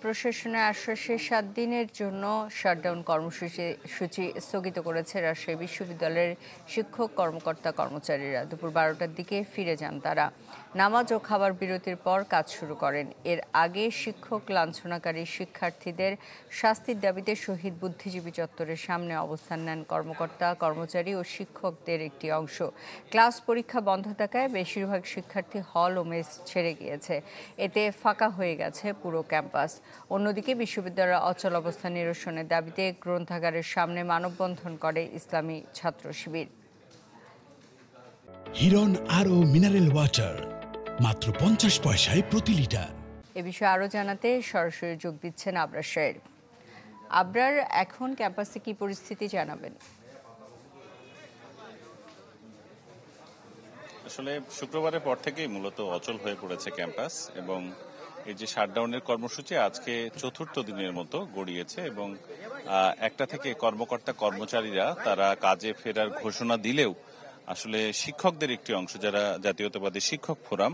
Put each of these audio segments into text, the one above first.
প্রশাসনের আশ্বাসে ৭ দিনের জন্য শাটডাউন কর্মসূচি স্থগিত করেছে রাজশাহী বিশ্ববিদ্যালয়ের শিক্ষক কর্মকর্তা কর্মচারীরা। দুপুর ১২টার দিকে ফিরে যান তারা। নামাজ ও খাবার বিরতির পর কাজ শুরু করেন। এর আগে শিক্ষক লাঞ্ছনাকারী শিক্ষার্থীদের শাস্তির দাবিতে শহীদ বুদ্ধিজীবী চত্বরের সামনে অবস্থান নেন কর্মকর্তা কর্মচারী ও শিক্ষকদের একটি অংশ। ক্লাস পরীক্ষা বন্ধ থাকায় বেশিরভাগ শিক্ষার্থী হল ও মেস ছেড়ে গিয়েছে। এতে ফাঁকা হয়ে গেছে পুরো ক্যাম্পাস। অন্যদিকে বিশ্ববিদ্যালয়ের অচল অবস্থা নিরসনের দাবিতে গ্রন্থাগারের সামনে মানববন্ধন করে ইসলামী ছাত্র শিবির। হিরন আরও মিনারেল ওয়াটার মাত্র ৫০ পয়সায় প্রতি লিটার। এ বিষয়ে আরও জানাতে সরাসরি যোগ দিচ্ছেন আবরার সাহেব। আবরার, এখন ক্যাম্পাসে কি পরিস্থিতি জানাবেন? আসলে শুক্রবারের পর থেকেই মূলত অচল হয়ে পড়েছে ক্যাম্পাস এবং এই যে শাটডাউনের কর্মসূচি আজকে চতুর্থ দিনের মতো গড়িয়েছে এবং একটা থেকে কর্মকর্তা কর্মচারীরা তারা কাজে ফেরার ঘোষণা দিলেও আসলে শিক্ষকদের একটি অংশ যারা জাতীয়তাবাদী শিক্ষক ফোরাম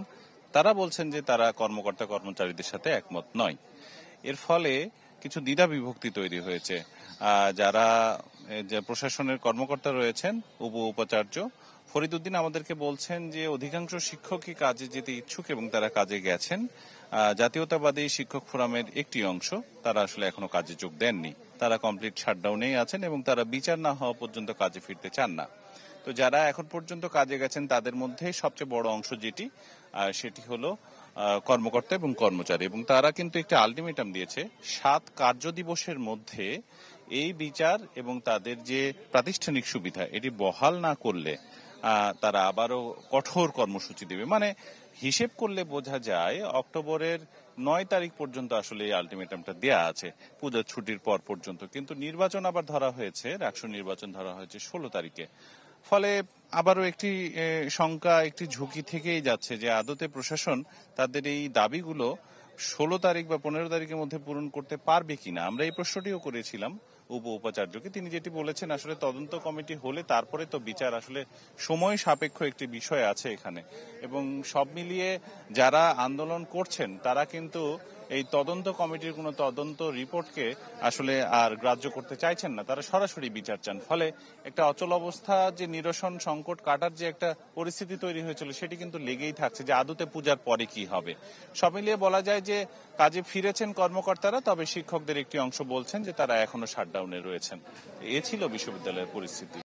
তারা বলছেন যে তারা কর্মকর্তা কর্মচারীদের সাথে একমত নয়। এর ফলে কিছু দ্বিধা বিভক্তি তৈরি হয়েছে। যারা প্রশাসনের কর্মকর্তা রয়েছেন উপাচার্য ফরিদ উদ্দিন আমাদেরকে বলছেন যে অধিকাংশ শিক্ষকই কাজে যেতে ইচ্ছুক এবং তারা কাজে গেছেন। জাতীয়তাবাদী শিক্ষক ফোরামের একটি অংশ তারা আসলে এখনো কাজে যোগ দেননি, তারা কমপ্লিট শাটডাউনেই আছেন এবং তারা বিচার না হওয়া পর্যন্ত কাজে ফিরতে চান না। তো যারা এখন পর্যন্ত কাজে গেছেন তাদের মধ্যে সবচেয়ে বড় অংশ যেটি সেটি হলো কর্মকর্তা এবং কর্মচারী, এবং তারা কিন্তু একটা আলটিমেটাম দিয়েছে ৭ কার্য দিবসের মধ্যে এই বিচার এবং তাদের যে প্রাতিষ্ঠানিক সুবিধা এটি বহাল না করলে তারা আবারও কঠোর কর্মসূচি দেবে। মানে হিসেব করলে বোঝা যায় অক্টোবরের ৯ তারিখ পর্যন্ত আসলে এই আলটিমেটামটা দেয়া আছে, পূজার ছুটির পর পর্যন্ত। কিন্তু নির্বাচন আবার ধরা হয়েছে, ডাকসু নির্বাচন ধরা হয়েছে ১৬ তারিখে। ফলে আবারও একটি শঙ্কা, একটি ঝুঁকি থেকেই যাচ্ছে যে আদতে প্রশাসন তাদের এই দাবিগুলো ১৬ তারিখ বা ১৫ তারিখের মধ্যে পূরণ করতে পারবে কিনা। আমরা এই প্রশ্নটিও করেছিলাম উপাচার্যকে। তিনি যেটি বলেছেন আসলে তদন্ত কমিটি হলে তারপরে তো বিচার, আসলে সময় সাপেক্ষ একটি বিষয় আছে এখানে। এবং সব মিলিয়ে যারা আন্দোলন করছেন তারা কিন্তু এই তদন্ত কমিটির কোনো তদন্ত রিপোর্টকে আসলে আর গ্রাহ্য করতে চাইছেন না, তারা সরাসরি বিচার চান। ফলে একটা অচল অবস্থা, যে নিরসন সংকট কাটার যে একটা পরিস্থিতি তৈরি হয়েছিল সেটি কিন্তু লেগেই থাকছে যে আদতে পূজার পরে কি হবে। সব মিলিয়ে বলা যায় যে কাজে ফিরেছেন কর্মকর্তারা, তবে শিক্ষকদের একটি অংশ বলছেন যে তারা এখনো শাটডাউনে রয়েছেন। এ ছিল বিশ্ববিদ্যালয়ের পরিস্থিতি।